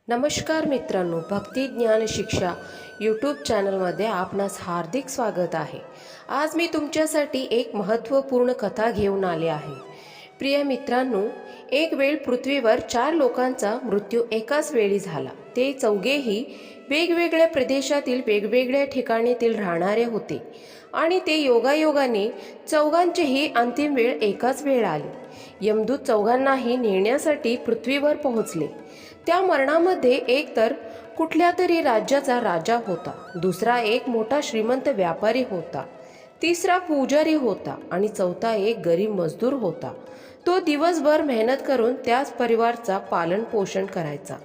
नमस्कार मित्रांनो, भक्ती ज्ञान शिक्षा यूट्यूब चॅनलमध्ये आपणास हार्दिक स्वागत आहे। आज मी तुमच्यासाठी एक महत्त्वपूर्ण कथा घेऊन आले आहे। प्रिय मित्रांनो, एक वेळ पृथ्वीवर 4 लोकांचा मृत्यू एकाच वेळी झाला। ते चौघेही वेगवेगळ्या प्रदेशातील वेगवेगळ्या ठिकाणीतील राहणारे होते आणि ते योगायोगाने चौघांचेही अंतिम वेळ एकाच वेळ आली। यमदूत चौघांनाही नेण्यासाठी पृथ्वीवर पोहोचले। त्या मरणामध्ये एक तर कुठल्या तरी राज्याचा राजा होता, दुसरा एक मोठा श्रीमंत व्यापारी होता, तिसरा पुजारी होता आणि चौथा एक गरीब मजदूर होता। तो दिवसभर मेहनत करून त्याच परिवाराचा पालन पोषण करायचा।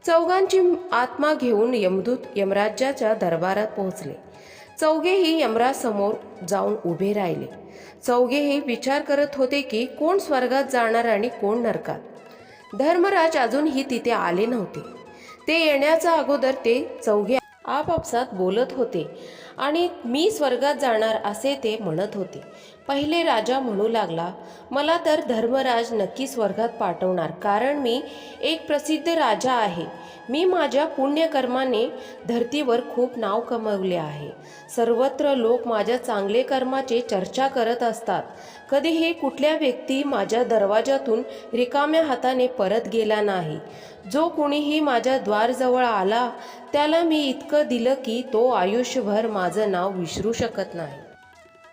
चौघांची आत्मा घेऊन यमदूत यमराजाच्या दरबारात पोहोचले। चौघेही यमराज समोर जाऊन उभे राहिले। चौघेही विचार करत होते की कोण स्वर्गात जाणार आणि कोण नरकात। धर्मराज अजूनही तिथे आले नव्हते। ते येण्याच्या अगोदर ते चौघे आपापसात बोलत होते आणि मी स्वर्गात जाणार असे ते म्हणत होते। पहिले राजा म्हणू लागला, मला तर धर्मराज नक्की स्वर्गात पाठवणार, कारण मी एक प्रसिद्ध राजा आहे। मी माझ्या पुण्यकर्माने धरतीवर खूप नाव कमवले आहे। सर्वत्र लोक माझ्या चांगले कर्माचे चर्चा करत असतात। कधीही कुठल्या व्यक्ती माझ्या दरवाजातून रिकाम्या हाताने परत गेला नाही। जो कुणीही माझ्या द्वारजवळ आला त्याला मी इतकं दिलं की तो आयुष्यभर माझं नाव विसरू शकत नाही।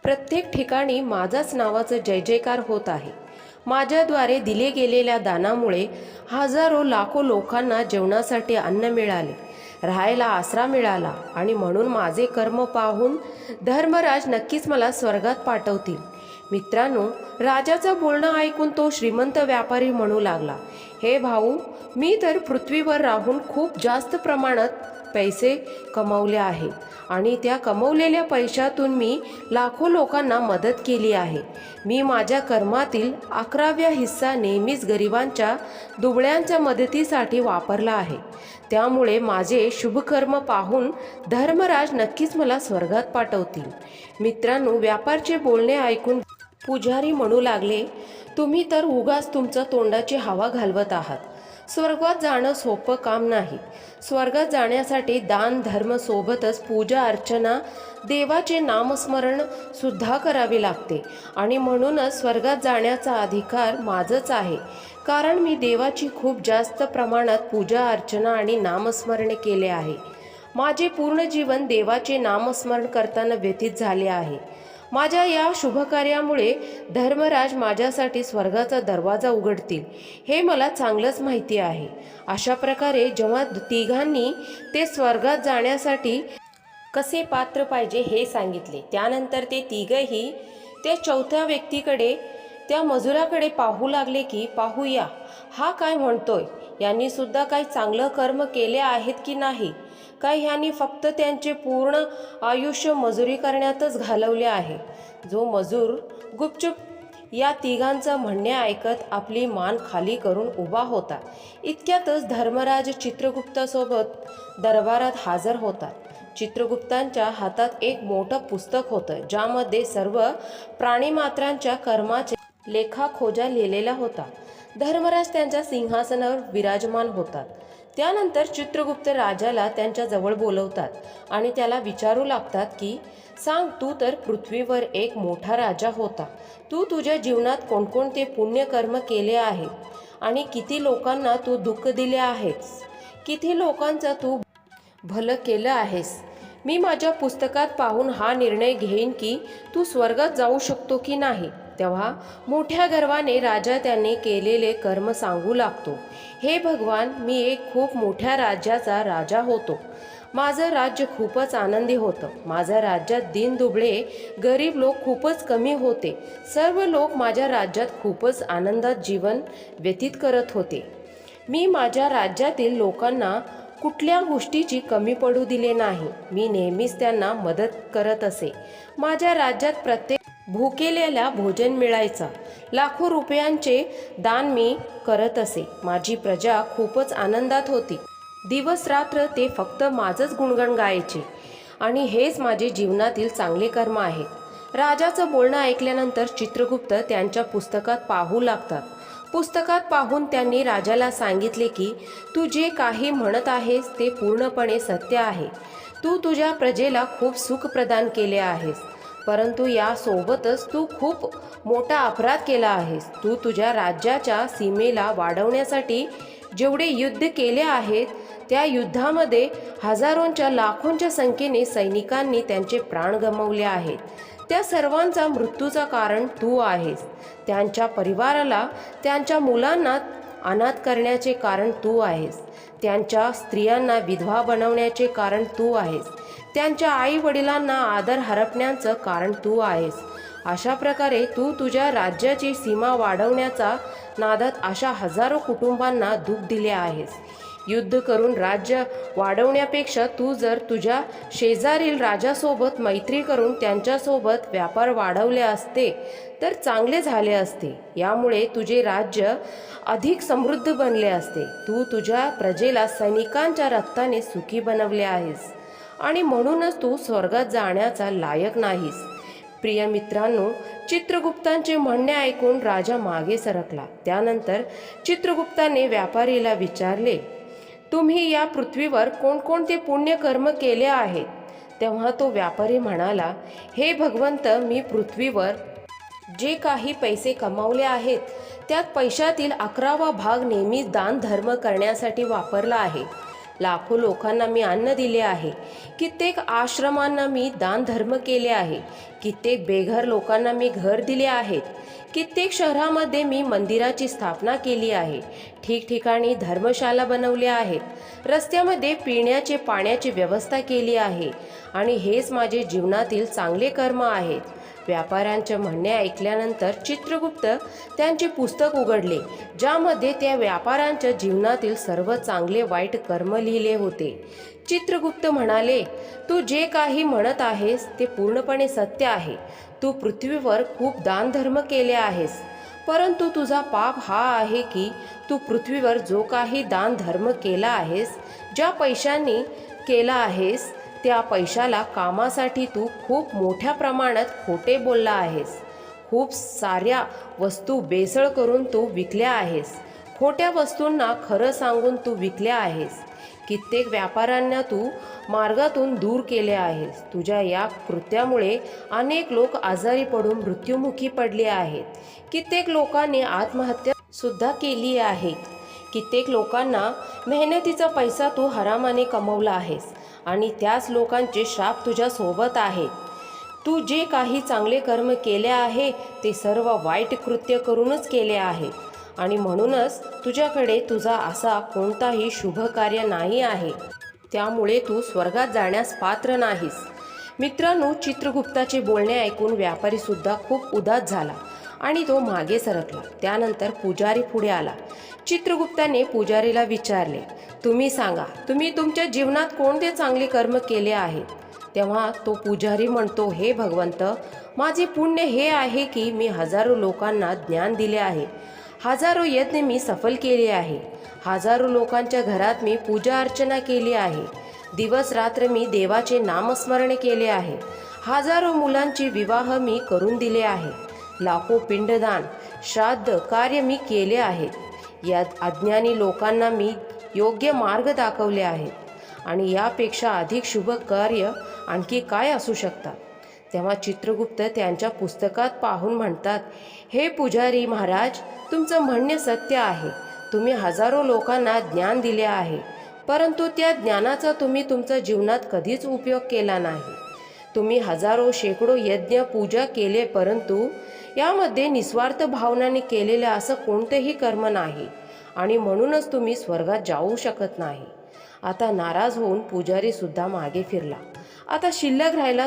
प्रत्येक ठिकाणी माझाच नावाचं जय जयकार होत आहे। माझ्याद्वारे दिले गेलेल्या दानामुळे हजारो लाखो लोकांना जेवणासाठी अन्न मिळाले, राहायला आसरा मिळाला आणि म्हणून माझे कर्म पाहून धर्मराज नक्कीच मला स्वर्गात पाठवतील। मित्रांनो, राजाचं बोलणं ऐकून तो श्रीमंत व्यापारी म्हणू लागला, हे भाऊ, मी तर पृथ्वीवर राहून खूप जास्त प्रमाणात पैसे कमवले आहेत आणि त्या कमवलेल्या पैशातून मी लाखो लोकांना मदत केली आहे। मी माझ्या कर्मातील 11वा हिस्सा नेहमीच गरिबांच्या दुबळ्यांच्या मदतीसाठी वापरला आहे। त्यामुळे माझे शुभकर्म पाहून धर्मराज नक्कीच मला स्वर्गात पाठवतील। मित्रांनो, व्यापारचे बोलणे ऐकून पुजारी म्हणू लागले, तुम्ही तर उगाच तुमच्या तोंडाची हवा घालवत आहात। स्वर्गात जाणं सोपं काम नाही। स्वर्गात जाण्यासाठी दान धर्म सोबतच पूजा अर्चना, देवाचे नामस्मरण सुद्धा करावे लागते आणि म्हणूनच स्वर्गात जाण्याचा अधिकार माझाच आहे, कारण मी देवाची खूप जास्त प्रमाणात पूजा अर्चना आणि नामस्मरण केले आहे। माझे पूर्ण जीवन देवाचे नामस्मरण करताना व्यतीत झाले आहे। माझ्या या शुभकार्यामुळे धर्मराज माझ्यासाठी स्वर्गाचा दरवाजा उघडतील हे मला चांगलंच माहिती आहे। अशा प्रकारे जेव्हा तिघांनी ते स्वर्गात जाण्यासाठी कसे पात्र पाहिजे हे सांगितले, त्यानंतर ते तिघही त्या चौथ्या व्यक्तीकडे, त्या मजुराकडे पाहू लागले की पाहूया हा काय म्हणतोय, यांनी सुद्धा काही चांगलं कर्म केले आहेत की नाही, काय ह्यांनी फक्त त्यांचे पूर्ण आयुष्य मजुरी करण्यातच घालवले आहे। जो मजूर गुपचूप या तिघांचं म्हणणे ऐकत आपली मान खाली करून उभा होता। इतक्यातच धर्मराज चित्रगुप्तासोबत दरबारात हजर होतात। चित्रगुप्तांच्या हातात एक मोठं पुस्तक होतं, ज्यामध्ये सर्व प्राणीमात्रांच्या कर्माचे लेखाखोजा लिहिलेला होता। धर्मराज त्यांच्या सिंहासनावर विराजमान होतात। त्यानंतर चित्रगुप्त राजाला त्यांच्या जवळ बोलवतात आणि त्याला विचारू लागतात की सांग, तू तर पृथ्वीवर एक मोठा राजा होता, तू तुझ्या जीवनात कोणकोणते पुण्यकर्म केले आहेत आणि किती लोकांना तू दुःख दिले आहेस, किती लोकांचं तू भलं केलं आहेस। मी माझ्या पुस्तकात पाहून हा निर्णय घेईन की तू स्वर्गात जाऊ शकतो की नाही। तेव्हा मोठ्या गर्वाने राजा त्याने केलेले कर्म सांगू लागतो, हे भगवान, मी एक खूप मोठ्या राज्याचा राजा होतो। माझं राज्य खूपच आनंदी होतं। माझ्या राज्यात दीनदुबळे गरीब लोक खूपच कमी होते। सर्व लोक माझ्या राज्यात खूपच आनंदात जीवन व्यतीत करत होते। मी माझ्या राज्यातील लोकांना कुठल्या गोष्टीची कमी पडू दिले नाही। मी नेहमीच त्यांना मदत करत असे। माझ्या राज्यात प्रत्येक भुकेलेला भोजन मिळायचा। लाखो रुपयांचे दान मी करत असे। माझी प्रजा खूपच आनंदात होती। दिवस रात्र ते फक्त माझंच गुणगान गायचे आणि हेच माझे जीवनातील चांगले कर्म आहेत। राजाचं बोलणं ऐकल्यानंतर चित्रगुप्त त्यांच्या पुस्तकात पाहू लागतात। पुस्तकात पाहून त्यांनी राजाला सांगितले की तू जे काही म्हणत आहेस ते पूर्णपणे सत्य आहे. तू तुझ्या प्रजेला खूप सुख प्रदान केले आहेस, परंतु यासोबतच तू खूप मोठा अपराध केला आहेस. तू तुझ्या राज्याच्या सीमेला वाढवण्यासाठी जेवढे युद्ध केले आहेत त्या युद्धामध्ये हजारोंच्या लाखोंच्या संख्येने सैनिकांनी त्यांचे प्राण गमावले आहेत. त्या सर्वांचा मृत्यूचा कारण तू आहेस. त्यांच्या परिवाराला, त्यांच्या मुलांना अनाथ करण्याचे कारण तू आहेस. त्यांच्या स्त्रियांना विधवा बनवण्याचे कारण तू आहेस. त्यांच्या आई वडिलांना आदर हरपण्याचं कारण तू आहेस. अशा प्रकारे तू तुझ्या राज्याची सीमा वाढवण्याचा नादात अशा हजारो कुटुंबांना दुःख दिले आहेस. युद्ध करून राज्य वाढवण्यापेक्षा तू जर तुझ्या शेजारील राजासोबत मैत्री करून त्यांच्यासोबत व्यापार वाढवले असते तर चांगले झाले असते. यामुळे तुझे राज्य अधिक समृद्ध बनले असते. तू तुझ्या प्रजेला सैनिकांच्या रक्ताने सुखी बनवले आहेस आणि म्हणूनच तू स्वर्गात जाण्याचा लायक नाहीस. प्रिय मित्रांनो, चित्रगुप्तांचे म्हणणे ऐकून राजा मागे सरकला. त्यानंतर चित्रगुप्ताने व्यापारीला विचारले, तुम्ही या पृथ्वीवर कोणकोणते पुण्यकर्म केले आहेत? तेव्हा तो व्यापारी म्हणाला, हे भगवंत, मी पृथ्वीवर जे काही पैसे कमावले आहेत त्यात पैशातील 11वा भाग नेहमीच दान धर्म करण्यासाठी वापरला आहे. लाखो लोकांना मी अन्न दिले आहे. कित्येक आश्रमांना मी दान धर्म केले आहे. कित्येक बेघर लोकांना मी घर दिले आहेत. कित्येक शहरामध्ये मी मंदिराची स्थापना केली आहे. ठिकठिकाणी धर्मशाला बनवल्या आहेत. रस्त्यामध्ये पिण्याचे पाण्याची व्यवस्था केली आहे आणि हेच माझे जीवनातील चांगले कर्म आहेत. व्यापाऱ्यांचे म्हणणे ऐकल्यानंतर चित्रगुप्त त्यांचे पुस्तक उघडले, ज्यामध्ये त्या व्यापाऱ्यांच्या जीवनातील सर्व चांगले वाईट कर्म लिहिले होते. चित्रगुप्त म्हणाले, तू जे काही म्हणत आहेस ते पूर्णपणे सत्य आहे. तू पृथ्वीवर खूप दानधर्म केले आहेस, परंतु तुझा पाप हा आहे की तू पृथ्वीवर जो काही दान धर्म केला आहेस, ज्या पैशांनी केला आहेस त्या पैशाला कामासाठी तू खूप मोठ्या प्रमाणात खोटे बोलला आहेस. खूप साऱ्या वस्तू बेसळ करून तू विकल्या आहेस. खोट्या वस्तूंना खरं सांगून तू विकल्या आहेस. कित्येक व्यापाऱ्यांना तू मार्गातून दूर केले आहेस. तुझ्या या कृत्यामुळे अनेक लोक आजारी पडून मृत्युमुखी पडले आहेत. कित्येक लोकांनी आत्महत्या सुद्धा केली आहे. कित्येक लोकांना मेहनतीचा पैसा तू हरामाने कमवला आहेस आणि त्याच लोकांचे श्राप तुझ्या सोबत आहेत. तू जे काही चांगले कर्म केले आहे ते सर्व वाईट कृत्य करूनच केले आहे आणि म्हणूनच तुझ्याकडे तुझा असा कोणताही शुभ कार्य नाही आहे. त्यामुळे तू स्वर्गात जाण्यास पात्र नाहीस. मित्रांनो, चित्रगुप्ताचे बोलणे ऐकून व्यापारी सुद्धा खूप उदास झाला आणि तो मागे सरकला. त्यानंतर पुजारी पुढे आला. चित्रगुप्ताने पुजारीला विचारले, तुम्ही सांगा, तुम्ही तुमच्या जीवनात कोणते चांगले कर्म केले आहेत? तेव्हा तो पुजारी म्हणतो, हे भगवंत, माझे पुण्य हे आहे की मी हजारो लोकांना ज्ञान दिले आहे. हजारो यज्ञ मी सफल केले आहे. हजारो लोकांच्या घरात मी पूजा अर्चना केली आहे. दिवस रात्र मी देवाचे नामस्मरण केले आहे. हजारो मुलांचे विवाह मी करून दिले आहे. लाखो पिंडदान, श्राद्ध कार्य मी केले आहेत. या अज्ञानी लोकांना मी योग्य मार्ग दाखवले आहेत आणि यापेक्षा अधिक शुभ कार्य आणखी काय असू शकतात? तेव्हा चित्रगुप्त त्यांच्या पुस्तकात पाहून म्हणतात, हे पुजारी महाराज, तुमचं म्हणणे सत्य आहे. तुम्ही हजारो लोकांना ज्ञान दिले आहे, परंतु त्या ज्ञानाचा तुम्ही तुमच्या जीवनात कधीच उपयोग केला नाही. तुम्ही हजारो शेकडो यज्ञ पूजा केले, परंतु यामध्ये निस्वार्थ भावनाने केलेले असं कोणतेही कर्म नाही आणि म्हणूनच तुम्ही स्वर्गात जाऊ शकत नाही. आता नाराज होऊन पुजारी सुद्धा मागे फिरला. आता शिल्लक राहिला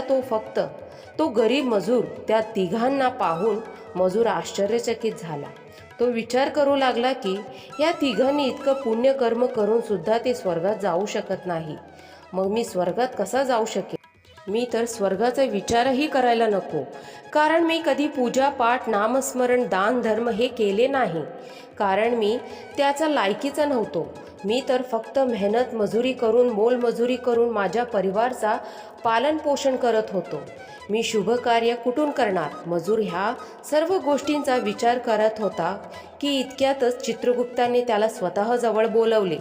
तो गरीब मजूर. त्या तिघांना पाहून मजूर आश्चर्यचकित झाला. तो विचार करू लागला की या तिघांनी इतकं पुण्यकर्म करून सुद्धा ते स्वर्गात जाऊ शकत नाही. मग मी स्वर्गात कसा जाऊ शकेन? मी तर स्वर्गाचा विचारही करायला नको, कारण मी कधी पूजा पाठ नामस्मरण दान धर्म हे केले नाही, कारण मी त्याचा लायकीचा नव्हतो. मी तर फक्त मेहनत मजुरी करून मोलमजुरी करून माझ्या परिवाराचा पालनपोषण करत होतो. मी शुभ कार्य कुठून करणार? मजूर ह्या सर्व गोष्टींचा विचार करत होता की इतक्यातच चित्रगुप्ताने त्याला स्वतः जवळ बोलवले.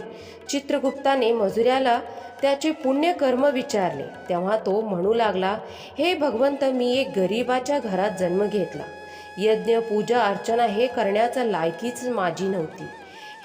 चित्रगुप्ताने मजुराला त्याचे पुण्यकर्म विचारले. तेव्हा तो म्हणू लागला, हे भगवंत, मी एक गरिबाच्या घरात जन्म घेतला. यज्ञ पूजा अर्चना हे करण्याचा लायकीच माझी नव्हती.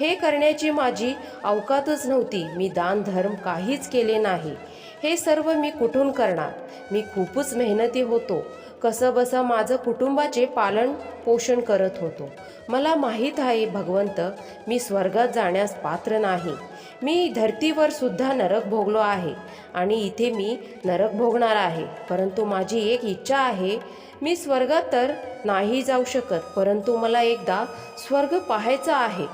हे करण्याची माझी अवकातच नव्हती. मी दान धर्म काहीच केले नाही. हे सर्व मी कुठून करणार? मी खूपच मेहनती होतो. कसं बसा माझं कुटुंबाचे पालन पोषण करत होतो. मला माहीत आहे भगवंत, मी स्वर्गात जाण्यास पात्र नाही. मी धर्तीवर सुद्धा नरक भोगलो आहे आणि इथे मी नरक भोगणार आहे. परंतु माझी एक इच्छा आहे. मी स्वर्गात तर नाही जाऊ शकत, परंतु मला एकदा स्वर्ग पाहायचा आहे.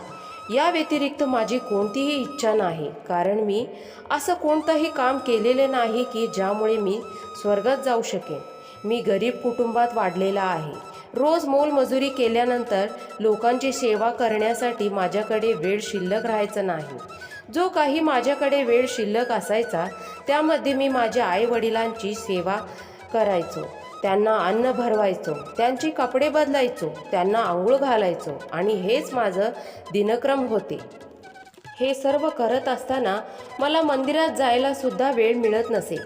या व्यतिरिक्त माझी कोणतीही इच्छा नाही, कारण मी असं कोणतंही काम केलेले नाही की ज्यामुळे मी स्वर्गात जाऊ शकेन. मी गरीब कुटुंबात वाढलेला आहे. रोज मोलमजुरी केल्यानंतर लोकांची सेवा करण्यासाठी माझ्याकडे वेळ शिल्लक राहायचा नाही. जो काही माझ्याकडे वेळ शिल्लक असायचा त्यामध्ये मी माझ्या आईवडिलांची सेवा करायचो. त्यांना अन्न भरवायचो, त्यांचे कपडे बदलायचो, त्यांना आंघोळ घालायचो आणि हेच माझं दिनक्रम होते. हे सर्व करत असताना मला मंदिरात जायला सुद्धा वेळ मिळत नसे.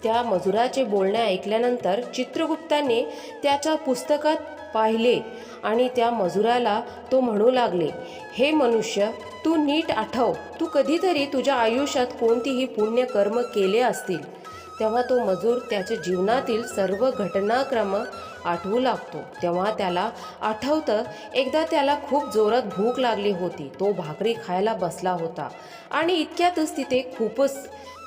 त्या मजुराचे बोलणे ऐकल्यानंतर चित्रगुप्ताने त्याच्या पुस्तकात पाहिले आणि त्या मजुराला तो म्हणू लागले, हे मनुष्य, तू नीट आठव, तू कधीतरी तुझ्या आयुष्यात कोणतीही पुण्यकर्म केले असतील. तेव्हा तो मजूर त्याच्या जीवनातील सर्व घटनाक्रम आठवू लागतो. तेव्हा त्याला आठवतं, एकदा त्याला खूप जोरात भूक लागली होती. तो भाकरी खायला बसला होता आणि इतक्यातच तिथे खूपच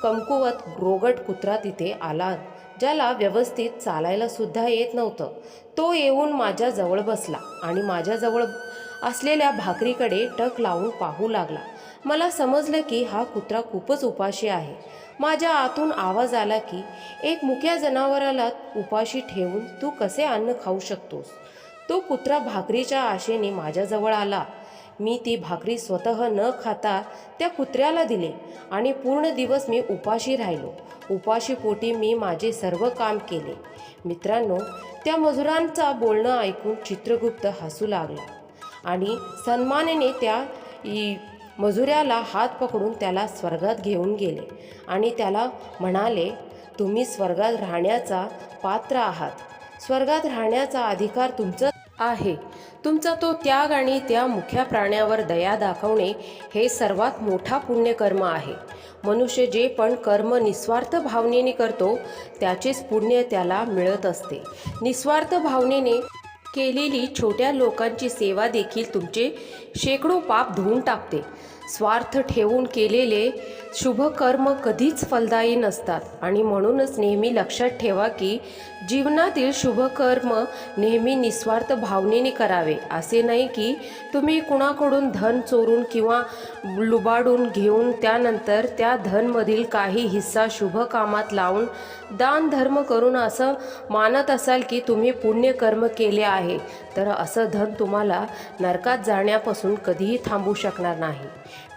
कमकुवत रोगट कुत्रा तिथे आला, ज्याला व्यवस्थित चालायला सुद्धा येत नव्हतं. तो येऊन माझ्याजवळ बसला आणि माझ्याजवळ असलेल्या भाकरीकडे टक लावून पाहू लागला. मला समजलं की हा कुत्रा खूपच उपाशी आहे. माझ्या आतून आवाज आला की एक मुक्या जनावराला उपाशी ठेवून तू कसे अन्न खाऊ शकतोस? तो कुत्रा भाकरीच्या आशेने माझ्याजवळ आला. मी ती भाकरी स्वतः न खाता त्या कुत्र्याला दिले आणि पूर्ण दिवस मी उपाशी राहिलो. उपाशी पोटी मी माझे सर्व काम केले. मित्रांनो, त्या मजुरांचा बोलणं ऐकून चित्रगुप्त हसू लागला आणि सन्मानाने त्या मजुराला हात पकडून त्याला स्वर्गात घेऊन गेले आणि त्याला म्हणाले, तुम्ही स्वर्गात राहण्याचा पात्र आहात. स्वर्गात राहण्याचा अधिकार तुमचा आहे. तुमचा तो त्याग आणि त्या मुख्या प्राण्यावर दया दाखवणे हे सर्वात मोठा पुण्यकर्म आहे. मनुष्य जे पण कर्म निस्वार्थ भावनेने करतो त्याचेच पुण्य त्याला मिळत असते. निस्वार्थ भावनेने केलेली छोट्या लोकांची सेवा देखील तुमचे शेकडो पाप धुवून टाकते. स्वार्थ ठेवून केलेले शुभ कर्म कधीच फलदायी नसतात आणि म्हणूनच नेहमी लक्षात ठेवा की जीवनातील शुभ कर्म नेहमी निस्वार्थ भावनेने करावे. असे नाही की तुम्ही कुणाकडून धन चोरून किंवा लुबाडून घेऊन त्यानंतर त्या धनमधील काही हिस्सा शुभ कामात लावून दान धर्म करून असं मानत असाल की तुम्ही पुण्यकर्म केले आहे, तर असं धन तुम्हाला नरकात जाण्यापासून कधीही थांबू शकणार नाही.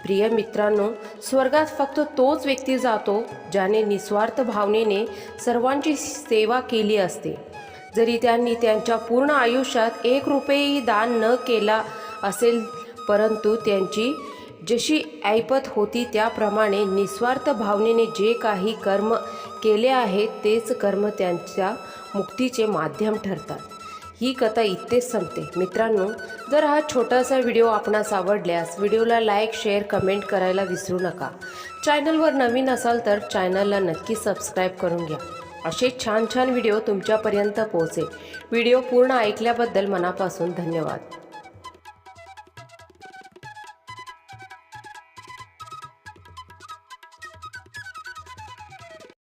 प्रिय मित्रांनो, स्वर्गात फक्त तोच व्यक्ती जातो ज्याने निस्वार्थ भावनेने सर्वांची सेवा केली असते. जरी त्यांनी त्यांच्या पूर्ण आयुष्यात 1 रुपयाही दान न केला असेल, परंतु त्यांची जशी ऐपत होती त्याप्रमाणे निस्वार्थ भावनेने जे काही कर्म केले आहेत तेच कर्म त्यांच्या मुक्तीचे माध्यम ठरतात. ही कथा इथेच संपते. मित्रांनो, जर हा छोटासा व्हिडिओ आपणास आवडल्यास व्हिडिओला लाईक, शेअर, कमेंट करायला विसरू नका. चॅनलवर नवीन असाल तर चॅनलला नक्की सबस्क्राईब करून घ्या. असे छान छान व्हिडिओ तुमच्यापर्यंत पोहोचेल. व्हिडिओ पूर्ण ऐकल्याबद्दल मनापासून धन्यवाद.